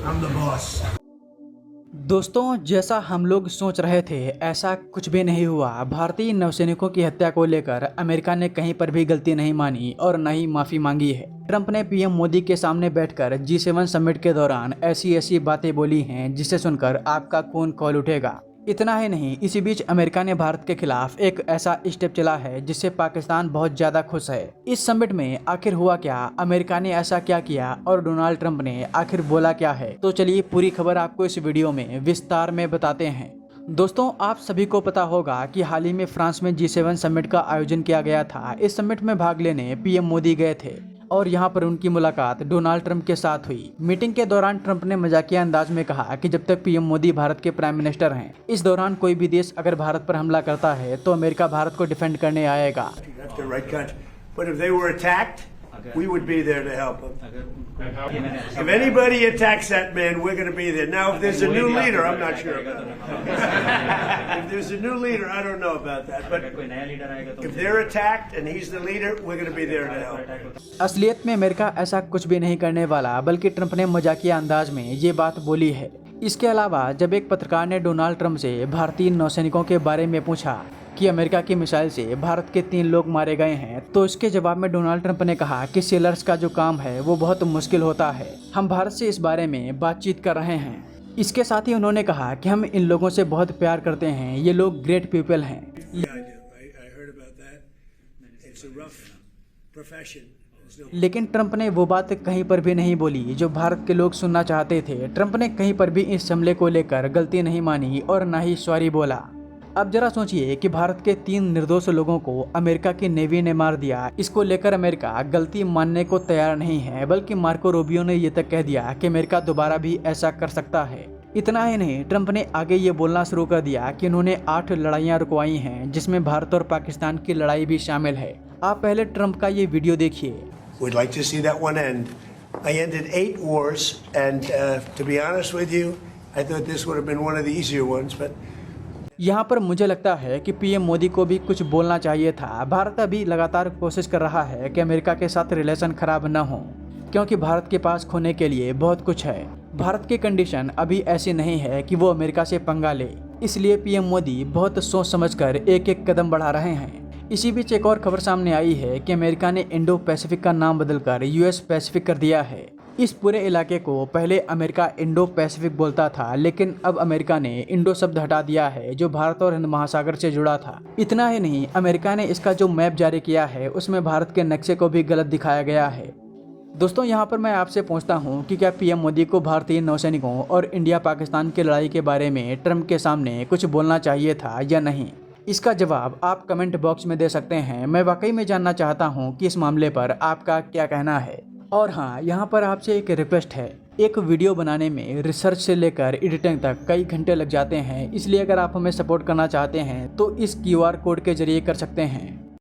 I'm the boss. दोस्तों, जैसा हम लोग सोच रहे थे ऐसा कुछ भी नहीं हुआ। भारतीय नौसैनिकों की हत्या को लेकर अमेरिका ने कहीं पर भी गलती नहीं मानी और न ही माफ़ी मांगी है। ट्रंप ने पीएम मोदी के सामने बैठकर G7 समिट के दौरान ऐसी ऐसी बातें बोली हैं जिसे सुनकर आपका खून खौल उठेगा। इतना ही नहीं, इसी बीच अमेरिका ने भारत के खिलाफ एक ऐसा स्टेप चला है जिससे पाकिस्तान बहुत ज्यादा खुश है। इस समिट में आखिर हुआ क्या, अमेरिका ने ऐसा क्या किया और डोनाल्ड ट्रंप ने आखिर बोला क्या है, तो चलिए पूरी खबर आपको इस वीडियो में विस्तार में बताते हैं। दोस्तों, आप सभी को पता होगा कि हाल ही में फ्रांस में G7 समिट का आयोजन किया गया था। इस समिट में भाग लेने पीएम मोदी गए थे और यहाँ पर उनकी मुलाकात डोनाल्ड ट्रंप के साथ हुई। मीटिंग के दौरान ट्रंप ने मजाकिया अंदाज में कहा कि जब तक पीएम मोदी भारत के प्राइम मिनिस्टर हैं, इस दौरान कोई भी देश अगर भारत पर हमला करता है तो अमेरिका भारत को डिफेंड करने आएगा। That's the right country. But if they were attacked, we would be there to help them. If anybody attacks that man, we're going to be there. Now, if there's a new leader, I'm not sure about that. If there's a new leader, I don't know about that. But if they're attacked and he's the leader, we're going to be there to help. असलियत में America ऐसा कुछ भी नहीं करने वाला, बल्कि Trump ने मजाकिया अंदाज में ये बात बोली है। इसके अलावा जब एक पत्रकार ने डोनाल्ड ट्रंप से भारतीय नौसैनिकों के बारे में पूछा कि अमेरिका की मिसाइल से भारत के 3 लोग मारे गए हैं, तो इसके जवाब में डोनाल्ड ट्रंप ने कहा कि सेलर्स का जो काम है वो बहुत मुश्किल होता है। हम भारत से इस बारे में बातचीत कर रहे हैं। इसके साथ ही उन्होंने कहा कि हम इन लोगों से बहुत प्यार करते हैं, ये लोग ग्रेट पीपल हैं। लेकिन ट्रंप ने वो बात कहीं पर भी नहीं बोली जो भारत के लोग सुनना चाहते थे। ट्रंप ने कहीं पर भी इस हमले को लेकर गलती नहीं मानी और ना ही सॉरी बोला। अब जरा सोचिए कि भारत के 3 निर्दोष लोगों को अमेरिका की नेवी ने मार दिया। इसको लेकर अमेरिका गलती मानने को तैयार नहीं है, बल्कि मार्को रूबियो ने ये तक कह दिया कि अमेरिका दोबारा भी ऐसा कर सकता है। इतना ही नहीं, ट्रंप ने आगे ये बोलना शुरू कर दिया कि उन्होंने 8 लड़ाइयाँ रुकवाई हैं, जिसमें भारत और पाकिस्तान की लड़ाई भी शामिल है। आप पहले ट्रंप का ये वीडियो देखिए। We'd like to see that one end. I ended 8 wars, and to be honest with you, I thought this would have been one of the easier ones, but यहाँ पर मुझे लगता है कि पीएम मोदी को भी कुछ बोलना चाहिए था। भारत अभी लगातार कोशिश कर रहा है कि अमेरिका के साथ रिलेशन खराब न हो, क्योंकि भारत के पास खोने के लिए बहुत कुछ है। भारत की कंडीशन अभी ऐसी नहीं है कि वो अमेरिका से पंगा ले, इसलिए पीएम मोदी बहुत सोच समझकर एक एक कदम बढ़ा रहे हैं। इसी बीच एक और खबर सामने आई है कि अमेरिका ने इंडो पैसिफिक का नाम बदलकर यूएस पैसिफिक कर दिया है। इस पूरे इलाके को पहले अमेरिका इंडो पैसिफिक बोलता था, लेकिन अब अमेरिका ने इंडो शब्द हटा दिया है जो भारत और हिंद महासागर से जुड़ा था। इतना ही नहीं, अमेरिका ने इसका जो मैप जारी किया है उसमें भारत के नक्शे को भी गलत दिखाया गया है। दोस्तों, यहाँ पर मैं आपसे पूछता हूँ कि क्या पीएम मोदी को भारतीय नौसैनिकों और इंडिया पाकिस्तान की लड़ाई के बारे में ट्रंप के सामने कुछ बोलना चाहिए था या नहीं? इसका जवाब आप कमेंट बॉक्स में दे सकते हैं। मैं वाकई में जानना चाहता हूँ कि इस मामले पर आपका क्या कहना है। और हाँ, यहाँ पर आपसे एक रिक्वेस्ट है। एक वीडियो बनाने में रिसर्च से लेकर एडिटिंग तक कई घंटे लग जाते हैं, इसलिए अगर आप हमें सपोर्ट करना चाहते हैं तो इस QR कोड के जरिए कर सकते हैं।